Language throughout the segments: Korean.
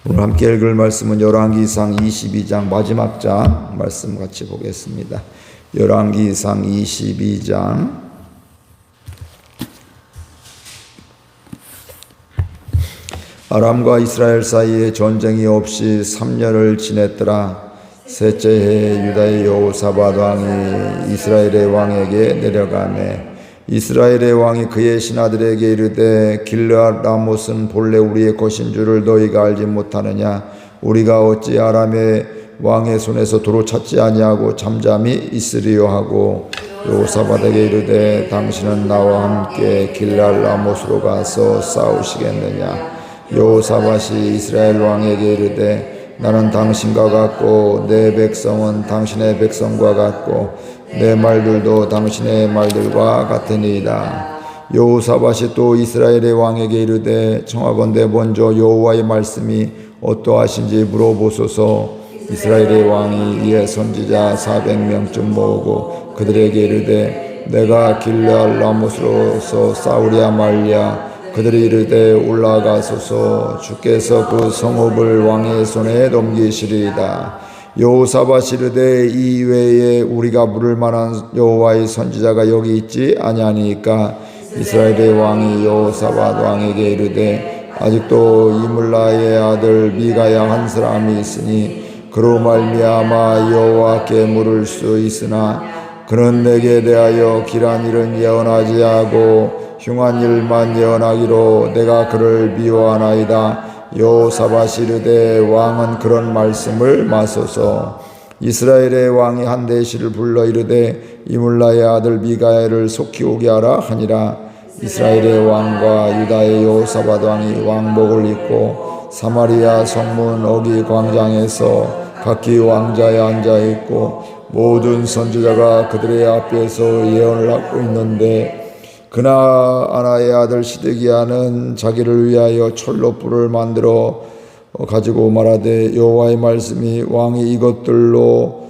오늘 함께 읽을 말씀은 열왕기상 22장 마지막 장 말씀 같이 보겠습니다. 열왕기상 22장 아람과 이스라엘 사이에 전쟁이 없이 3년을 지냈더라. 셋째 해에 유다의 여호사밧 왕이 이스라엘의 왕에게 내려가매 이스라엘의 왕이 그의 신하들에게 이르되 길르앗 라못은 본래 우리의 것인 줄을 너희가 알지 못하느냐? 우리가 어찌 아람의 왕의 손에서 도로 찾지 아니하고 잠잠히 있으리요 하고 여호사밧에게 이르되 당신은 나와 함께 길르앗 라못으로 가서 싸우시겠느냐? 여호사밧이 이스라엘 왕에게 이르되 나는 당신과 같고 내 백성은 당신의 백성과 같고 내 말들도 당신의 말들과 같으니이다. 여호사밧이 또 이스라엘의 왕에게 이르되 청하건대 먼저 여호와의 말씀이 어떠하신지 물어보소서. 이스라엘의 왕이 이에 선지자 400명쯤 모으고 그들에게 이르되 내가 길르앗 라못으로서 싸우랴 말랴. 그들이 이르되 올라가소서. 주께서 그 성읍을 왕의 손에 넘기시리이다. 여호사밧이 이르되 이 외에 우리가 물을 만한 여호와의 선지자가 여기 있지 아니하니까. 이스라엘의 왕이 여호사밧 왕에게 이르되 아직도 이물라의 아들 미가야 한 사람이 있으니 그로 말미암아 여호와께 물을 수 있으나 그는 내게 대하여 길한 일은 예언하지 하고 흉한 일만 예언하기로 내가 그를 미워하나이다. 여호사밧이 이르되 왕은 그런 말씀을 마소서. 이스라엘의 왕이 한 대시를 불러 이르되 이물라의 아들 미가야를 속히 오게 하라 하니라. 이스라엘의 왕과 유다의 여호사밧 왕이 왕복을 입고 사마리아 성문 어기 광장에서 각기 왕자에 앉아 있고 모든 선지자가 그들의 앞에서 예언을 하고 있는데 그나아나의 아들 시드기야는 자기를 위하여 철로불을 만들어 가지고 말하되 여호와의 말씀이 왕이 이것들로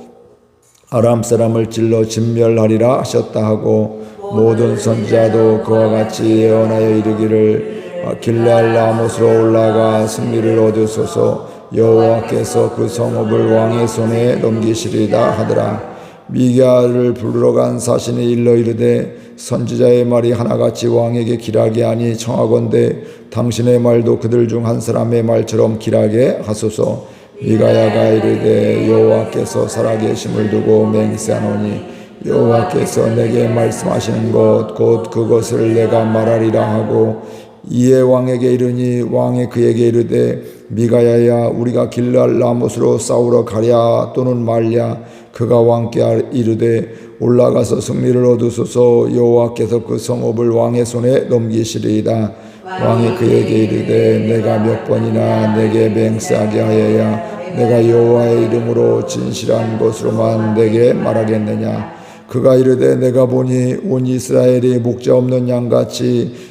아람 사람을 찔러 진멸하리라 하셨다 하고 모든 선지자도 그와 같이 예언하여 이르기를 길르앗 라못으로 올라가 승리를 얻으소서. 여호와께서 그 성읍을 왕의 손에 넘기시리다 하더라. 미가야를 부르러 간 사신이 일러 이르되 선지자의 말이 하나같이 왕에게 길하게 하니 청하건대 당신의 말도 그들 중 한 사람의 말처럼 길하게 하소서. 미가야가 이르되 여호와께서 살아계심을 두고 맹세하노니 여호와께서 내게 말씀하시는 것 곧 그것을 내가 말하리라 하고 이에 왕에게 이르니 왕이 그에게 이르되 미가야야 우리가 길르앗 라못으로 싸우러 가랴 또는 말랴. 그가 왕께 이르되 올라가서 승리를 얻으소서. 여호와께서 그 성읍을 왕의 손에 넘기시리이다. 왕이 그에게 이르되 내가 몇 번이나 내게 맹세하게 하여야 내가 여호와의 이름으로 진실한 것으로만 내게 말하겠느냐. 그가 이르되 내가 보니 온 이스라엘이 목자 없는 양같이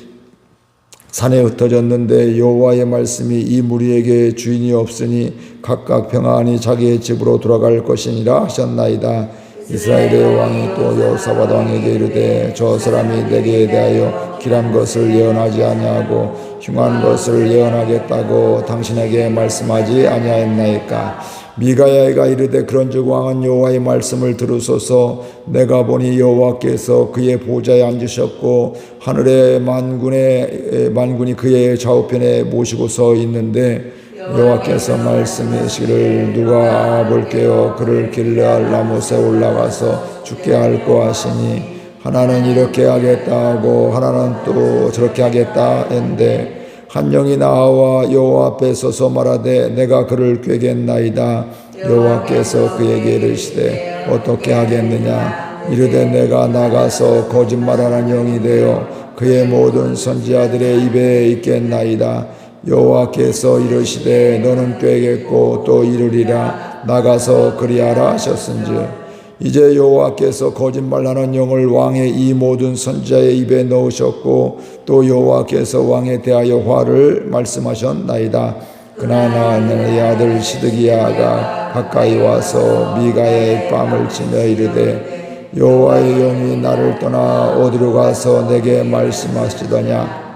산에 흩어졌는데 여호와의 말씀이 이 무리에게 주인이 없으니 각각 평안히 자기의 집으로 돌아갈 것이니라 하셨나이다. 이스라엘의 왕이 또 여호사밧 왕에게 이르되 저 사람이 내게 대하여 길한 것을 예언하지 아니하고 흉한 것을 예언하겠다고 당신에게 말씀하지 아니하였나이까. 미가야가 이르되 그런즉 왕은 여호와의 말씀을 들으소서. 내가 보니 여호와께서 그의 보좌에 앉으셨고 하늘의 만군이 그의 좌우편에 모시고 서 있는데 여호와께서 말씀하시기를 누가 볼게요 그를 길르앗 라못에 올라가서 죽게 할꼬 하시니 하나는 이렇게 하겠다 하고 하나는 또 저렇게 하겠다 했는데 한 영이 나와 여호와 앞에 서서 말하되 내가 그를 꾀겠나이다. 여호와께서 그에게 이르시되 어떻게 하겠느냐. 이르되 내가 나가서 거짓말하는 영이 되어 그의 모든 선지자들의 입에 있겠나이다. 여호와께서 이르시되 너는 꾀겠고 또 이르리라. 나가서 그리하라 하셨은즉 이제 여호와께서 거짓말하는 영을 왕의 이 모든 선지자의 입에 넣으셨고 또 여호와께서 왕에 대하여 화를 말씀하셨나이다. 그러나 내 아들 시드기야가 가까이 와서 미가야의 뺨을 치며 이르되 여호와의 영이 나를 떠나 어디로 가서 내게 말씀하시더냐.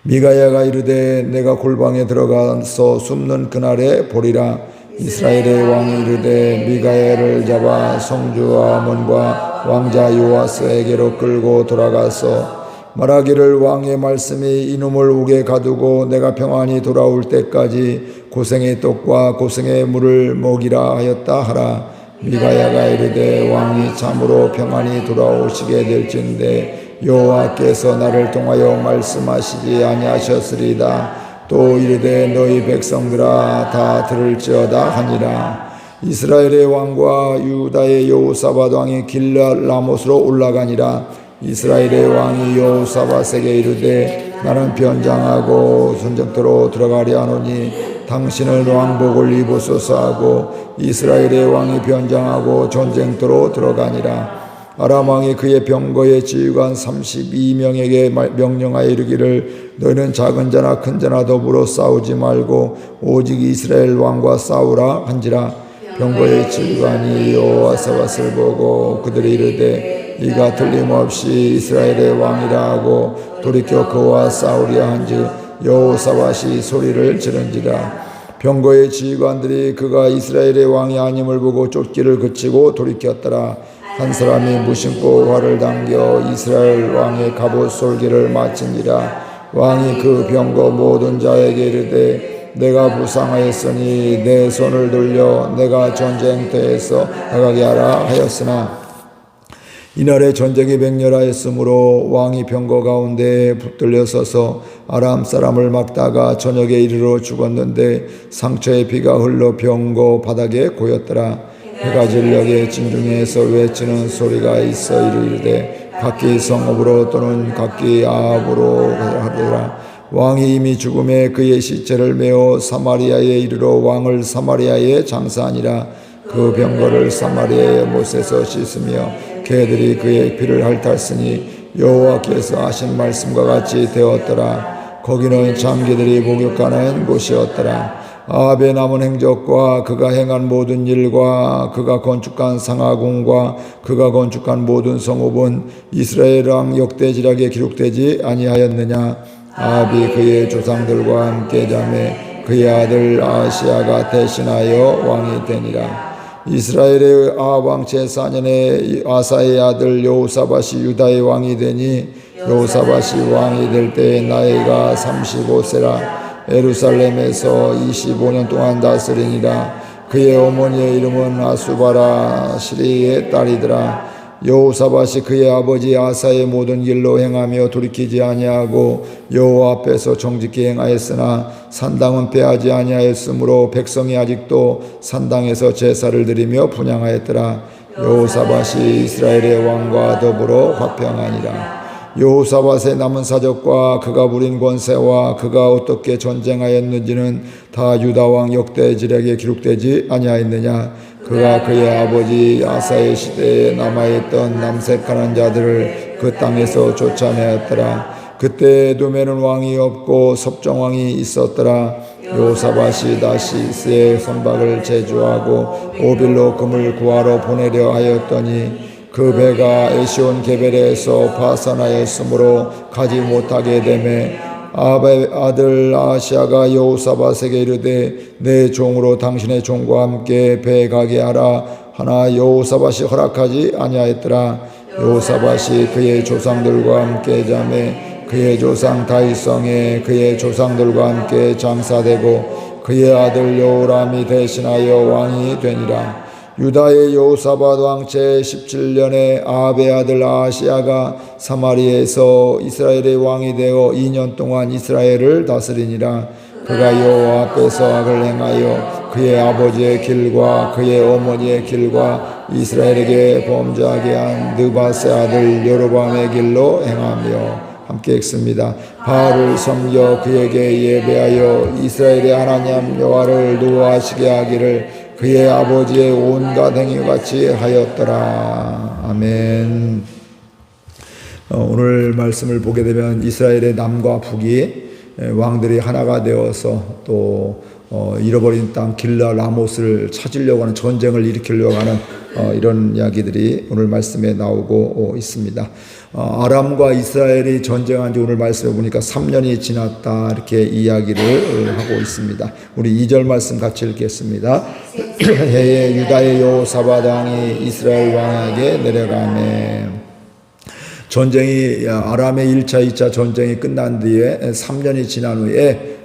미가야가 이르되 내가 골방에 들어가서 숨는 그날에 보리라. 이스라엘의 왕이 이르되 미가야를 잡아 성주 아몬과 왕자 요아스에게로 끌고 돌아가서 말하기를 왕의 말씀이 이놈을 옥에 가두고 내가 평안히 돌아올 때까지 고생의 떡과 고생의 물을 먹이라 하였다 하라. 미가야가 이르되 왕이 참으로 평안히 돌아오시게 될진데 여호와께서 나를 통하여 말씀하시지 아니하셨으리다. 또 이르되 너희 백성들아 다 들을지어다 하니라. 이스라엘의 왕과 유다의 여호사밧 왕이 길르앗 라못으로 올라가니라. 이스라엘의 왕이 여호사밧에게 이르되 나는 변장하고 전쟁터로 들어가려 하노니 당신은 왕복을 입으소서 하고 이스라엘의 왕이 변장하고 전쟁터로 들어가니라. 아람 왕이 그의 병거의 지휘관 32명에게 명령하여 이르기를 너희는 작은 자나 큰 자나 더불어 싸우지 말고 오직 이스라엘 왕과 싸우라 한지라. 병거의 지휘관이 여호사밧을 보고 그들이 이르되 이가 틀림없이 이스라엘의 왕이라 하고 돌이켜 그와 싸우려 한즉 여호사밧이 소리를 지른지라. 병거의 지휘관들이 그가 이스라엘의 왕이 아님을 보고 쫓기를 그치고 돌이켰더라. 한 사람이 무심코 활을 당겨 이스라엘 왕의 갑옷 솔기를 마치니라. 왕이 그 병거 모든 자에게 이르되 내가 부상하였으니 내 손을 돌려 내가 전쟁터에서 나가게 하라 하였으나 이날에 전쟁이 맹렬하였으므로 왕이 병거 가운데 붙들려 서서 아람 사람을 막다가 저녁에 이르러 죽었는데 상처의 피가 흘러 병거 바닥에 고였더라. 해가 진녘에 진중에서 외치는 소리가 있어 이르되 각기 성읍으로 또는 각기 아합으로 하리라. 왕이 이미 죽음에 그의 시체를 메어 사마리아에 이르러 왕을 사마리아에 장사하니라. 그 병거를 사마리아의 못에서 씻으며 개들이 그의 피를 핥았으니 여호와께서 하신 말씀과 같이 되었더라. 거기는 장기들이 목욕하는 곳이었더라. 아합의 남은 행적과 그가 행한 모든 일과 그가 건축한 상하궁과 그가 건축한 모든 성읍은 이스라엘 왕 역대지략에 기록되지 아니하였느냐. 아합이 그의 조상들과 함께 자매 그의 아들 아하시야가 대신하여 왕이 되니라. 이스라엘의 아합 왕 제4년에 아사의 아들 여호사밧이 유다의 왕이 되니 여호사밧이 왕이 될 때의 나이가 35세라. 예루살렘에서 25년 동안 다스리니라. 그의 어머니의 이름은 아수바라 시리의 딸이더라. 여호사밧이 그의 아버지 아사의 모든 길로 행하며 돌이키지 아니하고 여호와 앞에서 정직히 행하였으나 산당은 빼하지 아니하였으므로 백성이 아직도 산당에서 제사를 드리며 분향하였더라. 여호사밧이 이스라엘의 왕과 더불어 화평하니라. 여호사밧의 남은 사적과 그가 부린 권세와 그가 어떻게 전쟁하였는지는 다 유다 왕 역대지략에 기록되지 아니하였느냐. 그가 그의 아버지 아사의 시대에 남아있던 남색하는 자들을 그 땅에서 쫓아내었더라. 그때 에돔에는 왕이 없고 섭정왕이 있었더라. 여호사밧이 다시스의 선박을 제주하고 오빌로 금을 구하러 보내려 하였더니 그 배가 에시온 게벨에서 파산하였으므로 가지 못하게 되매 아합의 아들 아하시야가 여호사밧에게 이르되 내 종으로 당신의 종과 함께 배에 가게 하라 하나 여호사밧이 허락하지 아니하였더라. 여호사밧이 그의 조상들과 함께 자매 그의 조상 다윗성에 그의 조상들과 함께 장사되고 그의 아들 여호람이 대신하여 왕이 되니라. 유다의 여호사밧 왕 제17년에 아합의 아들 아하시야가 사마리아에서 이스라엘의 왕이 되어 2년 동안 이스라엘을 다스리니라. 그가 여호와 앞에서 악을 행하여 그의 아버지의 길과 그의 어머니의 길과 이스라엘에게 범죄하게 한 느밧의 아들 여로보암의 길로 행하며 함께 읽습니다. 바알을 섬겨 그에게 예배하여 이스라엘의 하나님 여호와를 노하시게 하기를 그의 아버지의 온갖 행위같이 하였더라. 아멘. 오늘 말씀을 보게 되면 이스라엘의 남과 북이 왕들이 하나가 되어서 또 잃어버린 땅 길르앗 라못을 찾으려고 하는 전쟁을 일으키려고 하는 이런 이야기들이 오늘 말씀에 나오고 있습니다. 아람과 이스라엘이 전쟁한 지 오늘 말씀해 보니까 3년이 지났다 이렇게 이야기를 하고 있습니다. 우리 2절 말씀 같이 읽겠습니다. 해에 유다의 여호사밧 왕이 이스라엘 왕에게 내려가매. 전쟁이 아람의 1차, 2차 전쟁이 끝난 뒤에 3년이 지난 후에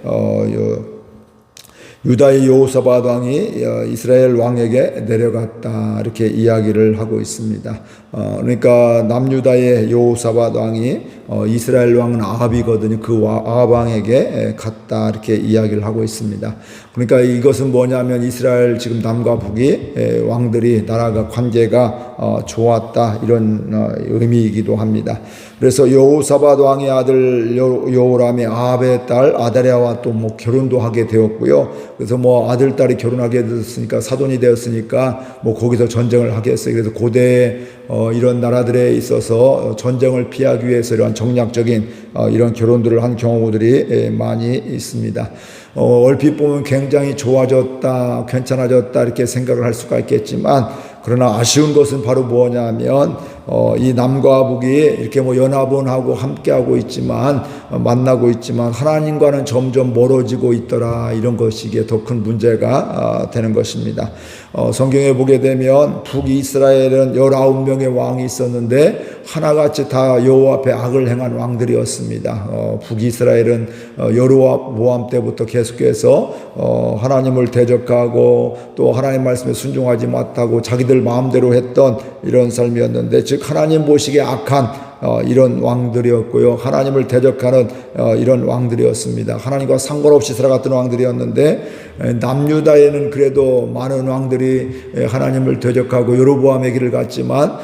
유다의 여호사밧 왕이 이스라엘 왕에게 내려갔다 이렇게 이야기를 하고 있습니다. 그러니까 남유다의 여호사밧 왕이 이스라엘 왕은 아합이거든요. 그 아합 왕에게 갔다 이렇게 이야기를 하고 있습니다. 그러니까 이것은 뭐냐면 이스라엘 지금 남과 북이 왕들이 나라가 관계가 좋았다 이런 의미이기도 합니다. 그래서 여호사밧 왕의 아들 여호람이 아합의 딸 아다랴와 또 뭐 결혼도 하게 되었고요. 그래서 뭐 아들 딸이 결혼하게 되었으니까 사돈이 되었으니까 뭐 거기서 전쟁을 하겠어요. 그래서 고대 이런 나라들에 있어서 전쟁을 피하기 위해서 이러한 정략적인 이런 결혼들을 한 경우들이 많이 있습니다. 얼핏 보면 굉장히 좋아졌다, 괜찮아졌다 이렇게 생각을 할 수가 있겠지만 그러나 아쉬운 것은 바로 뭐냐면 이 남과 북이 이렇게 뭐 연합은 하고 함께하고 있지만 만나고 있지만 하나님과는 점점 멀어지고 있더라 이런 것이 이게 더 큰 문제가 되는 것입니다. 성경에 보게 되면 북이스라엘은 19명의 왕이 있었는데 하나같이 다 여호와 앞에 악을 행한 왕들이었습니다. 북이스라엘은 여로보암 때부터 계속해서 하나님을 대적하고 또 하나님 말씀에 순종하지 못하고 자기들 마음대로 했던 이런 삶이었는데 즉 하나님 보시기에 악한 이런 왕들이었고요. 하나님을 대적하는 이런 왕들이었습니다. 하나님과 상관없이 살아갔던 왕들이었는데 남유다에는 그래도 많은 왕들이 하나님을 대적하고 여로보암의 길을 갔지만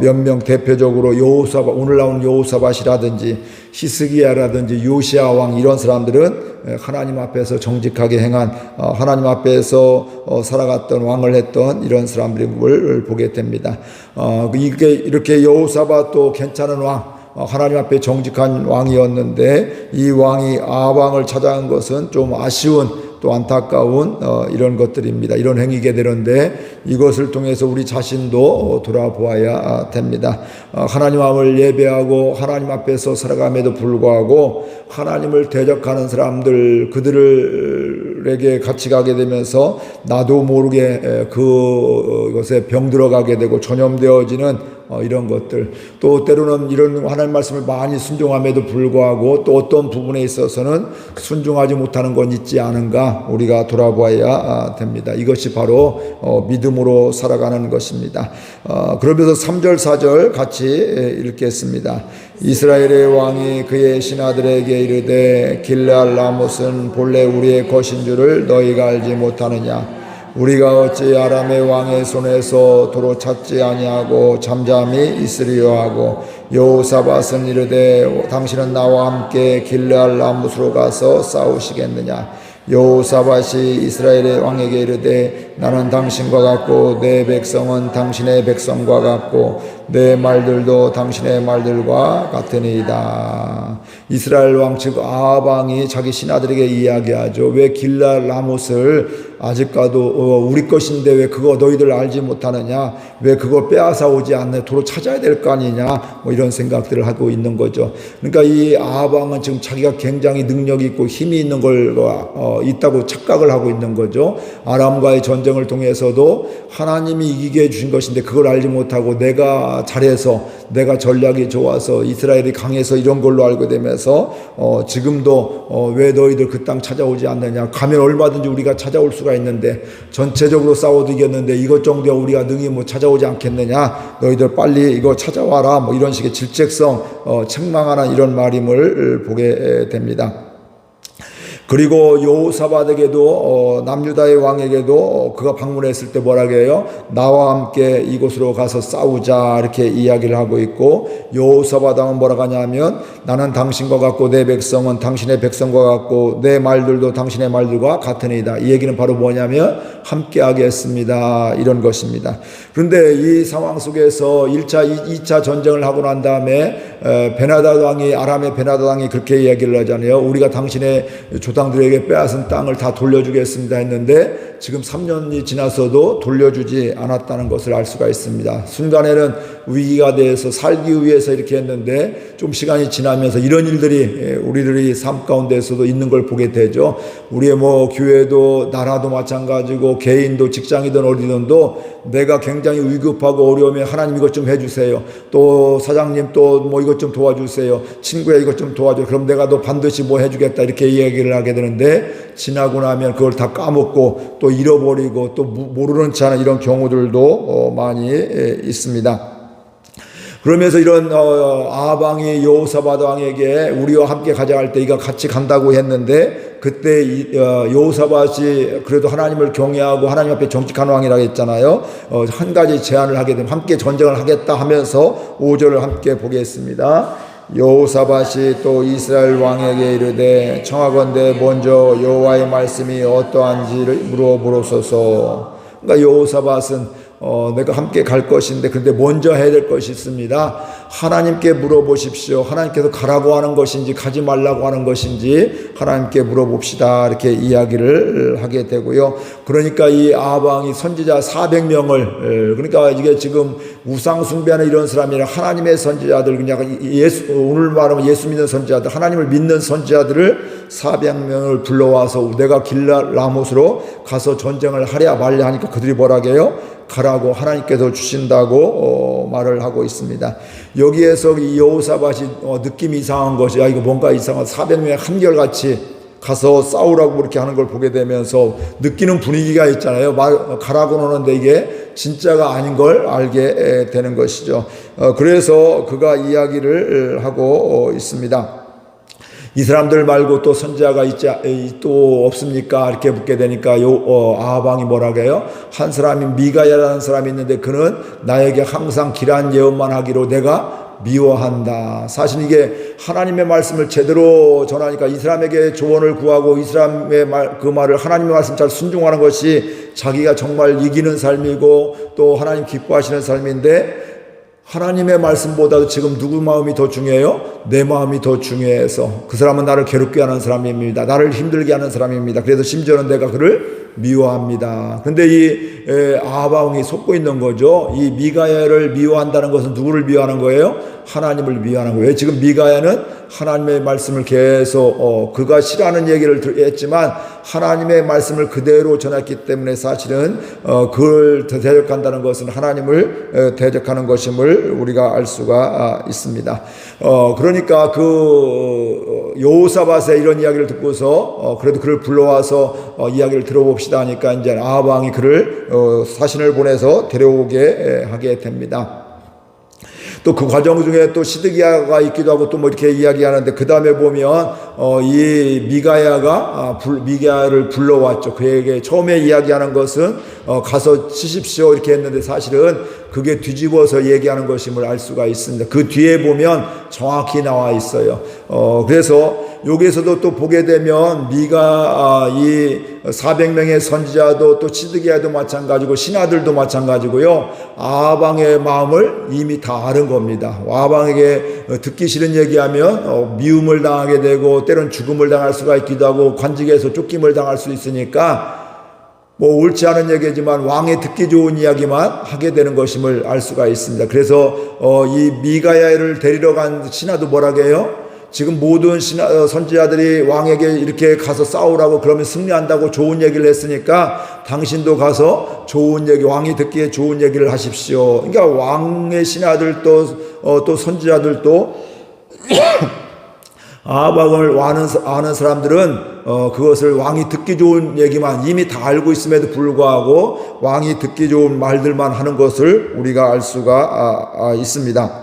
몇 명 대표적으로 여호사밧, 오늘 나오는 여호사밧이라든지 히스기야라든지 요시야 왕 이런 사람들은 하나님 앞에서 정직하게 행한 하나님 앞에서 살아갔던 왕을 했던 이런 사람들을 보게 됩니다. 이렇게 여호사밧도 괜찮은 왕, 하나님 앞에 정직한 왕이었는데 이 왕이 아합왕을 찾아간 것은 좀 아쉬운 또 안타까운 이런 것들입니다. 이런 행위게 되는데 이것을 통해서 우리 자신도 돌아보아야 됩니다. 하나님 앞을 예배하고 하나님 앞에서 살아감에도 불구하고 하나님을 대적하는 사람들 그들에게 같이 가게 되면서 나도 모르게 그것에 병들어가게 되고 전염되어지는 이런 것들 또 때로는 이런 하나님 말씀을 많이 순종함에도 불구하고 또 어떤 부분에 있어서는 순종하지 못하는 건 있지 않은가 우리가 돌아봐야 됩니다. 이것이 바로 믿음으로 살아가는 것입니다. 그러면서 3절 4절 같이 읽겠습니다. 이스라엘의 왕이 그의 신하들에게 이르되 길르앗 라못은 본래 우리의 것인 줄을 너희가 알지 못하느냐. 우리가 어찌 아람의 왕의 손에서 도로 찾지 아니하고 잠잠히 있으리요 하고 여호사밧은 이르되 당신은 나와 함께 길르앗 라못으로 가서 싸우시겠느냐. 여호사밧이 이스라엘의 왕에게 이르되 나는 당신과 같고 내 백성은 당신의 백성과 같고 내 말들도 당신의 말들과 같으니이다. 이스라엘 왕 즉 아합 왕이 자기 신하들에게 이야기하죠. 왜 길르앗 라못을 아직까도 우리 것인데 왜 그거 너희들 알지 못하느냐. 왜 그거 빼앗아 오지 않네. 도로 찾아야 될 거 아니냐. 뭐 이런 생각들을 하고 있는 거죠. 그러니까 이 아합 왕은 지금 자기가 굉장히 능력이 있고 힘이 있는 걸 있다고 착각을 하고 있는 거죠. 아람과의 전쟁을 통해서도 하나님이 이기게 해주신 것인데 그걸 알지 못하고 내가 잘해서 내가 전략이 좋아서 이스라엘이 강해서 이런 걸로 알게 되면서 지금도 왜 너희들 그 땅 찾아오지 않느냐. 가면 얼마든지 우리가 찾아올 수가 있는데 전체적으로 싸워도 이겼는데 이것 정도야 우리가 능히 뭐 찾아오지 않겠느냐. 너희들 빨리 이거 찾아와라. 뭐 이런 식의 질책성 책망하는 이런 말임을 보게 됩니다. 그리고 여호사밧에게도 남유다의 왕에게도 그가 방문했을 때 뭐라고 해요? 나와 함께 이곳으로 가서 싸우자 이렇게 이야기를 하고 있고 여호사밧 왕은 뭐라고 하냐면 나는 당신과 같고 내 백성은 당신의 백성과 같고 내 말들도 당신의 말들과 같으니이다. 이 얘기는 바로 뭐냐면 함께 하겠습니다 이런 것입니다. 그런데 이 상황 속에서 1차, 2차 전쟁을 하고 난 다음에 베나닷 왕이 아람의 베나닷 왕이 그렇게 이야기를 하잖아요. 우리가 당신의 조상들에게 빼앗은 땅을 다 돌려주겠습니다 했는데 지금 3년이 지나서도 돌려주지 않았다는 것을 알 수가 있습니다. 순간에는 위기가 돼서 살기 위해서 이렇게 했는데 좀 시간이 지나면서 이런 일들이 우리들이 삶 가운데서도 있는 걸 보게 되죠. 우리의 뭐 교회도 나라도 마찬가지고 개인도 직장이든 어디든도 내가 굉장히 위급하고 어려우면 하나님 이것 좀 해주세요. 또 사장님 또 뭐 이것 좀 도와주세요. 친구야 이것 좀 도와줘. 그럼 내가 너 반드시 뭐 해주겠다 이렇게 이야기를 하게 되는데 지나고 나면 그걸 다 까먹고 또 잃어버리고 또 모르는 척하는 이런 경우들도 많이 있습니다. 그러면서 이런 아방이 여호사밧 왕에게 우리와 함께 가자 할 때 이가 같이 간다고 했는데 그때 여호사밧이 그래도 하나님을 경외하고 하나님 앞에 정직한 왕이라고 했잖아요. 한 가지 제안을 하게 되면 함께 전쟁을 하겠다 하면서 5절을 함께 보겠습니다. 여호사밧이 또 이스라엘 왕에게 이르되 청하건대 먼저 여호와의 말씀이 어떠한지를 물어보소서. 그러니까 여호사밧은 내가 함께 갈 것인데 근데 먼저 해야 될 것이 있습니다. 하나님께 물어보십시오. 하나님께서 가라고 하는 것인지 가지 말라고 하는 것인지 하나님께 물어봅시다. 이렇게 이야기를 하게 되고요. 그러니까 이 아방이 선지자 400명을 그러니까 이게 지금 우상 숭배하는 이런 사람이 아니라 하나님의 선지자들 그냥 오늘 말하면 예수 믿는 선지자들 하나님을 믿는 선지자들을 400명을 불러와서 내가 길랏 라못으로 가서 전쟁을 하랴 말랴 하니까 그들이 뭐라고 해요? 가라고 하나님께서 주신다고 말을 하고 있습니다. 여기에서 이 여호사밧이 느낌이 이상한 것이 이거 뭔가 이상한 400명이 한결같이 가서 싸우라고 그렇게 하는 걸 보게 되면서 느끼는 분위기가 있잖아요. 가라고 하는데 이게 진짜가 아닌 걸 알게 되는 것이죠. 그래서 그가 이야기를 하고 있습니다. 이 사람들 말고 또 선지자가 또 없습니까? 이렇게 묻게 되니까 아방이 뭐라고 해요? 한 사람이 미가야라는 사람이 있는데 그는 나에게 항상 길한 예언만 하기로 내가 미워한다. 사실 이게 하나님의 말씀을 제대로 전하니까 이 사람에게 조언을 구하고 이 사람의 그 말을 하나님의 말씀 잘 순종하는 것이 자기가 정말 이기는 삶이고 또 하나님 기뻐하시는 삶인데 하나님의 말씀보다도 지금 누구 마음이 더 중요해요? 내 마음이 더 중요해서 그 사람은 나를 괴롭게 하는 사람입니다. 나를 힘들게 하는 사람입니다. 그래서 심지어는 내가 그를 미워합니다. 근데 이 아방이 속고 있는 거죠. 이 미가야를 미워한다는 것은 누구를 미워하는 거예요? 하나님을 미워하는 거예요. 지금 미가야는 하나님의 말씀을 계속 그가 싫어하는 얘기를 했지만 하나님의 말씀을 그대로 전했기 때문에 사실은 그를 대적한다는 것은 하나님을 대적하는 것임을 우리가 알 수가 있습니다. 그러니까 그 여호사밧의 이런 이야기를 듣고서 그래도 그를 불러와서 이야기를 들어봅시다 하니까 이제 아방이 그를 사신을 보내서 데려오게 하게 됩니다. 또 그 과정 중에 또 시드기야가 있기도 하고 또 뭐 이렇게 이야기하는데 그 다음에 보면 이 미가야를 불러왔죠. 그에게 처음에 이야기하는 것은 가서 치십시오 이렇게 했는데 사실은 그게 뒤집어서 얘기하는 것임을 알 수가 있습니다. 그 뒤에 보면 정확히 나와 있어요. 그래서 여기에서도 또 보게 되면 이 400명의 선지자도 또 시드기야도 마찬가지고 신하들도 마찬가지고요. 아방의 마음을 이미 다 아는 겁니다. 아방에게 듣기 싫은 얘기하면 미움을 당하게 되고 때론 죽음을 당할 수가 있기도 하고 관직에서 쫓김을 당할 수 있으니까 뭐 옳지 않은 얘기지만 왕의 듣기 좋은 이야기만 하게 되는 것임을 알 수가 있습니다. 그래서 이 미가야를 데리러 간 신하도 뭐라고 해요? 지금 모든 선지자들이 왕에게 이렇게 가서 싸우라고 그러면 승리한다고 좋은 얘기를 했으니까 당신도 가서 좋은 얘기, 왕이 듣기에 좋은 얘기를 하십시오. 그러니까 왕의 신하들도 또 선지자들도 아방을 아는 사람들은 그것을 왕이 듣기 좋은 얘기만 이미 다 알고 있음에도 불구하고 왕이 듣기 좋은 말들만 하는 것을 우리가 알 수가 있습니다.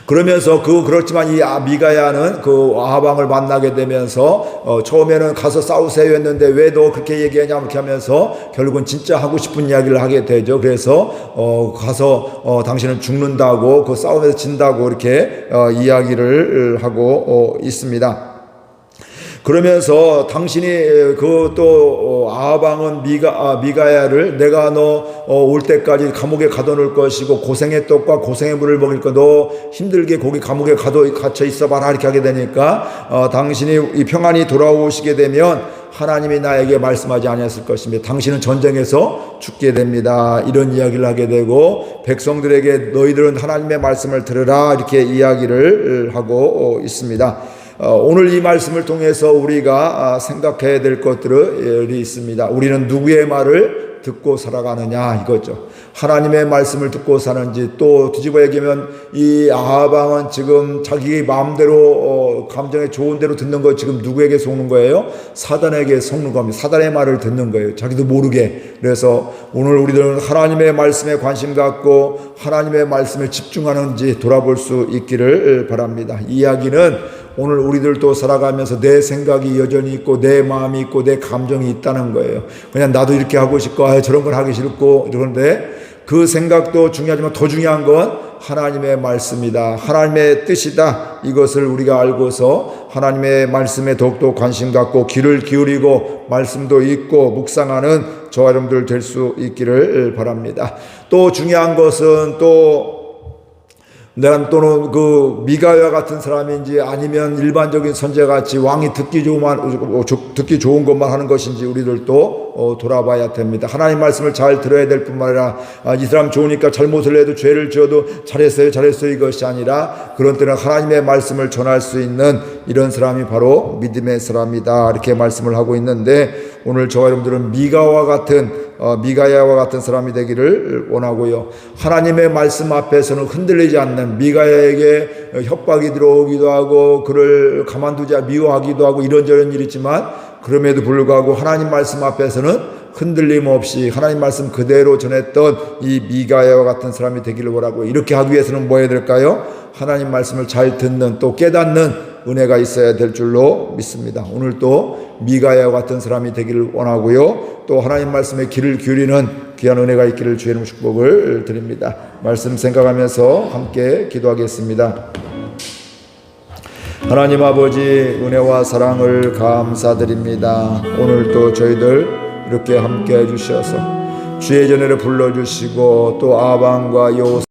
그러면서 그렇지만 이 미가야는 그 아방을 만나게 되면서 처음에는 가서 싸우세요 했는데 왜 너 그렇게 얘기하냐 이렇게 하면서 결국은 진짜 하고 싶은 이야기를 하게 되죠. 그래서 가서 당신은 죽는다고 그 싸움에서 진다고 이렇게 이야기를 하고 있습니다. 그러면서 당신이 또 아방은 미가야를 내가 너 올 때까지 감옥에 가둬놓을 것이고 고생의 떡과 고생의 물을 먹일 거 너 힘들게 거기 감옥에 갇혀 있어봐라 이렇게 하게 되니까 당신이 이 평안이 돌아오시게 되면 하나님이 나에게 말씀하지 아니했을 것입니다. 당신은 전쟁에서 죽게 됩니다. 이런 이야기를 하게 되고 백성들에게 너희들은 하나님의 말씀을 들으라 이렇게 이야기를 하고 있습니다. 오늘 이 말씀을 통해서 우리가 생각해야 될 것들이 있습니다. 우리는 누구의 말을 듣고 살아가느냐 이거죠. 하나님의 말씀을 듣고 사는지, 또 뒤집어 얘기하면 이 아합 왕은 지금 자기 마음대로 감정에 좋은 대로 듣는 거 지금 누구에게 속는 거예요? 사단에게 속는 겁니다. 사단의 말을 듣는 거예요. 자기도 모르게. 그래서 오늘 우리들은 하나님의 말씀에 관심 갖고 하나님의 말씀에 집중하는지 돌아볼 수 있기를 바랍니다. 이 이야기는 오늘 우리들도 살아가면서 내 생각이 여전히 있고 내 마음이 있고 내 감정이 있다는 거예요. 그냥 나도 이렇게 하고 싶고 저런 걸 하기 싫고 그런데 그 생각도 중요하지만 더 중요한 건 하나님의 말씀이다. 하나님의 뜻이다. 이것을 우리가 알고서 하나님의 말씀에 더욱더 관심 갖고 귀를 기울이고 말씀도 읽고 묵상하는 저와 여러분들 될 수 있기를 바랍니다. 또 중요한 것은 내가 또는 그 미가와 같은 사람인지 아니면 일반적인 선지자같이 왕이 듣기 좋은 것만 하는 것인지 우리들도 돌아봐야 됩니다. 하나님 말씀을 잘 들어야 될 뿐만 아니라 이 사람 좋으니까 잘못을 해도 죄를 지어도 잘했어요 이것이 아니라 그런 때는 하나님의 말씀을 전할 수 있는 이런 사람이 바로 믿음의 사람이다 이렇게 말씀을 하고 있는데 오늘 저와 여러분들은 미가야와 같은 사람이 되기를 원하고요. 하나님의 말씀 앞에서는 흔들리지 않는, 미가야에게 협박이 들어오기도 하고 그를 가만두자 미워하기도 하고 이런저런 일이 있지만 그럼에도 불구하고 하나님 말씀 앞에서는 흔들림 없이 하나님 말씀 그대로 전했던 이 미가야와 같은 사람이 되기를 원하고, 이렇게 하기 위해서는 뭐 해야 될까요? 하나님 말씀을 잘 듣는, 또 깨닫는 은혜가 있어야 될 줄로 믿습니다. 오늘도 미가야와 같은 사람이 되기를 원하고요. 또 하나님 말씀에 귀를 기울이는 귀한 은혜가 있기를 주의 이름으로 축복을 드립니다. 말씀 생각하면서 함께 기도하겠습니다. 하나님 아버지, 은혜와 사랑을 감사드립니다. 오늘도 저희들 이렇게 함께 해주셔서 주의 전회를 불러주시고 또 아방과 요